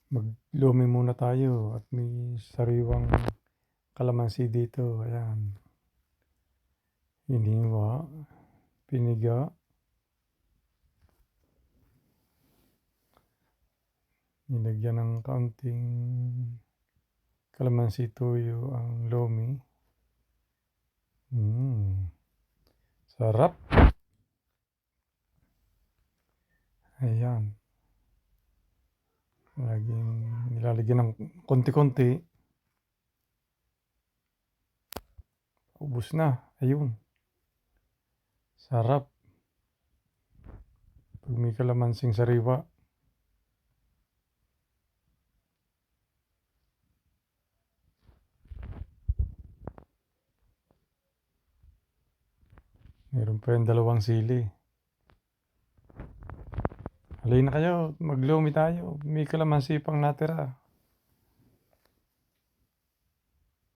Maglomi muna tayo at may sariwang kalamansi dito, ayan. Hiniwa, piniga, nilagyan ng kaunting kalamansi tuyo ang lomi. Sarap. Ayan. Laging nilalagyan ng konti-konti. Ubos na, ayun. Sarap. Pag may kalamansing sariwa. Meron pa yung dalawang sili. Halina kayo, maglomi tayo. May kalamansi pang natira.